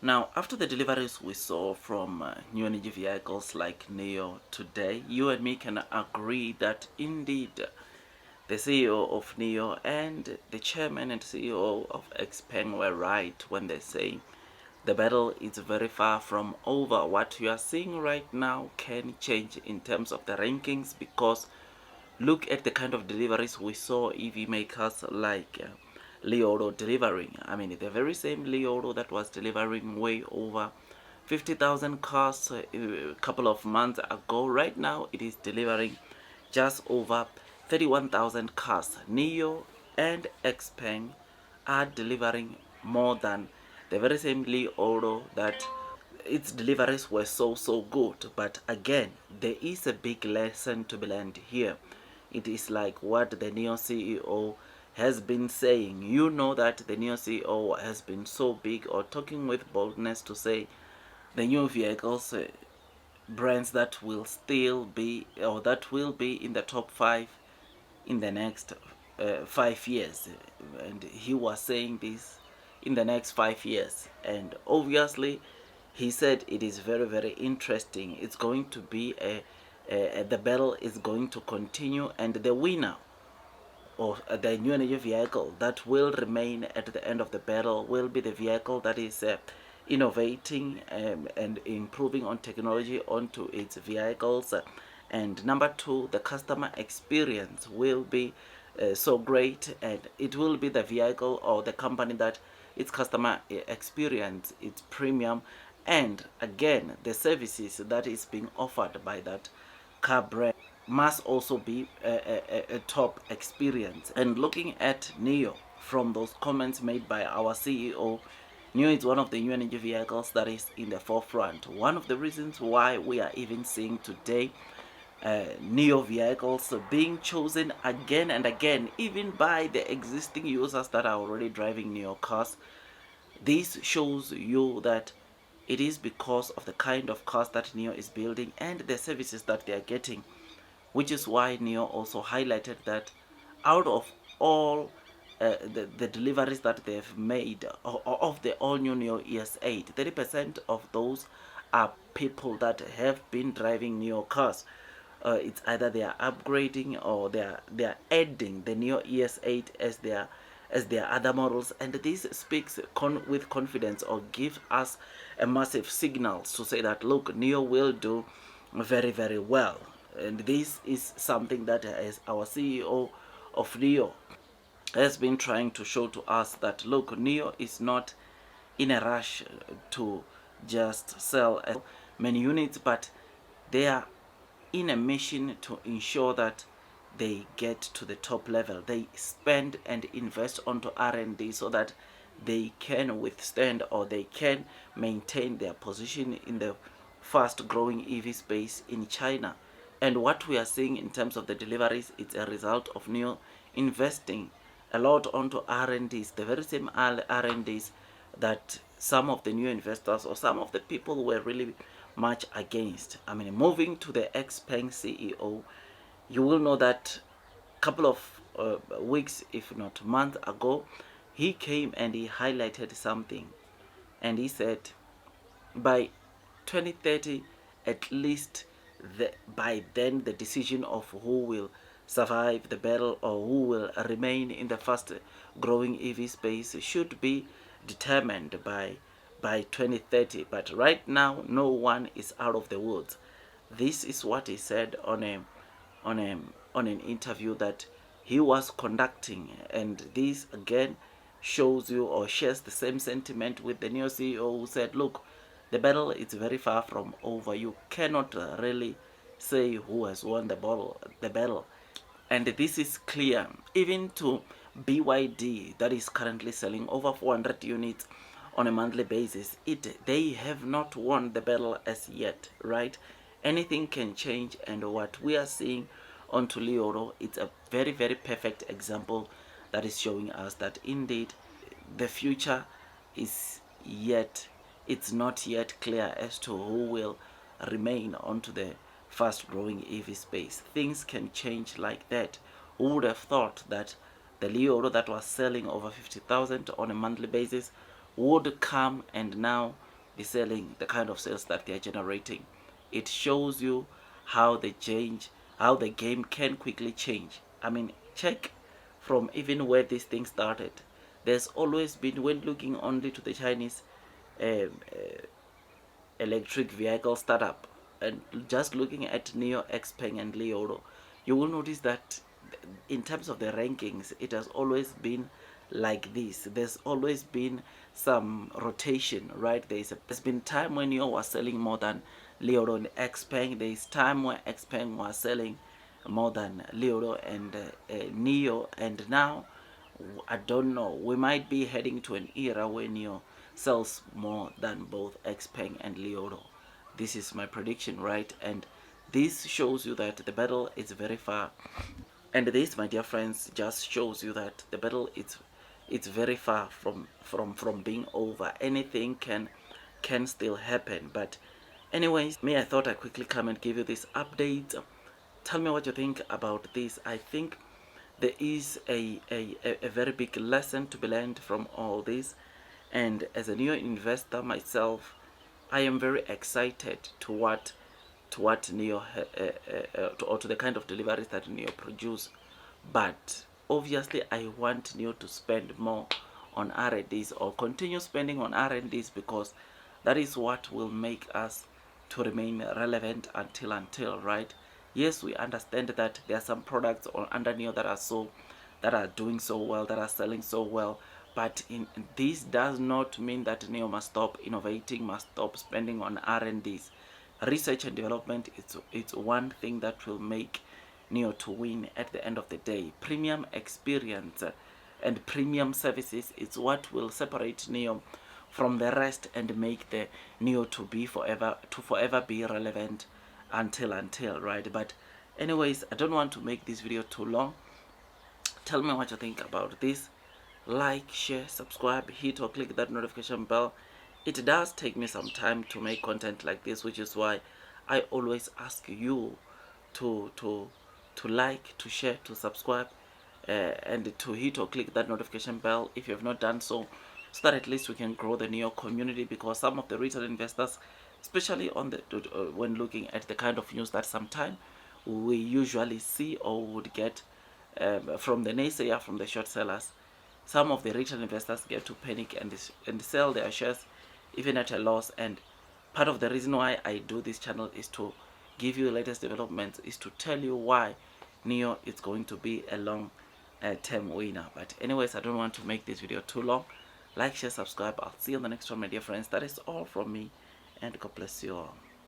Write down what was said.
Now, after the deliveries we saw from new energy vehicles like Nio today, you and me can agree that indeed the CEO of Nio and the chairman and CEO of Xpeng were right when they say the battle is very far from over. What you are seeing right now can change in terms of the rankings, because look at the kind of deliveries we saw EV makers like Li Auto delivering. I mean, the very same Li Auto that was delivering way over 50,000 cars a couple of months ago, right now it is delivering just over 31,000 cars. Nio and Xpeng are delivering more than the very same Li Auto that its deliveries were so good. But again, there is a big lesson to be learned here. It is like what the Nio CEO has been saying. You know that the Nio CEO has been so big, or talking with boldness, to say the new vehicles brands that will still be, or that will be in the top 5 in the next 5 years. And he was saying this in the next 5 years, and obviously he said it is very interesting. It's going to be the battle is going to continue, and the winner or the new energy vehicle that will remain at the end of the battle will be the vehicle that is innovating and improving on technology onto its vehicles. And number two, the customer experience will be so great, and it will be the vehicle or the company that its customer experience is premium. And again, the services that is being offered by that car brand must also be a top experience. And looking at Nio, from those comments made by our CEO, Nio is one of the new energy vehicles that is in the forefront. One of the reasons why we are even seeing today Nio vehicles being chosen again and again, even by the existing users that are already driving Nio cars. This shows you that it is because of the kind of cars that Nio is building and the services that they are getting, which is why Nio also highlighted that out of all the deliveries that they've made of the all new Nio ES8, 30% of those are people that have been driving Nio cars. It's either they are upgrading or they are adding the Nio ES8 as their other models. And this speaks with confidence, or give us a massive signal to say that look, Nio will do very well. And this is something that, as our CEO of Nio has been trying to show to us, that look, Nio is not in a rush to just sell as many units, but they are in a mission to ensure that they get to the top level. They spend and invest onto R&D so that they can withstand, or they can maintain their position in the fast growing EV space in China. And what we are seeing in terms of the deliveries, it's a result of Nio investing a lot onto R&Ds, the very same R&Ds that some of the new investors or some of the people were really much against. I mean, moving to the Xpeng CEO, you will know that a couple of weeks, if not months ago, he came and he highlighted something, and he said by 2030 at least, by then the decision of who will survive the battle or who will remain in the fast growing EV space should be determined by 2030. But right now, no one is out of the woods. This is what he said on an interview that he was conducting, and this again shows you or shares the same sentiment with the new CEO, who said, look, the battle is very far from over. You cannot really say who has won the battle. And this is clear even to BYD, that is currently selling over 400 units on a monthly basis. They have not won the battle as yet, right? Anything can change, and what we are seeing on Li Auto, it's a very perfect example that is showing us that indeed the future is yet, it's not yet clear as to who will remain onto the fast growing EV space. Things can change like that. Who would have thought that the Li Auto that was selling over 50,000 on a monthly basis would come and now is selling, the kind of sales that they are generating. It shows you how the game can quickly change. I mean, check from even where this thing started. There's always been, when looking only to the Chinese electric vehicle startup, and just looking at Nio, Xpeng and Li Auto, you will notice that in terms of the rankings, it has always been like this. There's always been some rotation, right? There's been time when Nio was selling more than Li Auto and Xpeng. There's time when Xpeng was selling more than Li Auto and Nio, and now I don't know, we might be heading to an era where Nio sells more than both Xpeng and Li Auto. This is my prediction, right? And this shows you that the battle is very far. And this, my dear friends, just shows you that the battle it's very far from being over. Anything can still happen. But anyways, I thought I'd quickly come and give you this update. Tell me what you think about this. I think there is a very big lesson to be learned from all this, and as a new investor myself, I am very excited to what Nio or to the kind of deliveries that Nio produce. But obviously I want Nio to spend more on R&Ds, or continue spending on R&Ds, because that is what will make us to remain relevant until right. Yes, we understand that there are some products under Nio that are doing so well, that are selling so well, but this does not mean that Nio must stop innovating, must stop spending on R&Ds. Research and development, it's one thing that will make Nio to win at the end of the day. Premium experience and premium services is what will separate Nio from the rest and make the Nio to forever be relevant until right. But anyways, I don't want to make this video too long. Tell me what you think about this. Like, share, subscribe, hit or click that notification bell. It does take me some time to make content like this, which is why I always ask you to like, to share, to subscribe, and to hit or click that notification bell if you have not done so that at least we can grow the Nio community. Because some of the retail investors, especially on the when looking at the kind of news that sometimes we usually see or would get from the naysayer, from the short sellers, some of the retail investors get to panic and sell their shares even at a loss. And part of the reason why I do this channel is to give you the latest developments, is to tell you why Nio is going to be a long term winner. But anyways, I don't want to make this video too long. Like, share, subscribe. I'll see you on the next one, my dear friends. That is all from me, and God bless you all.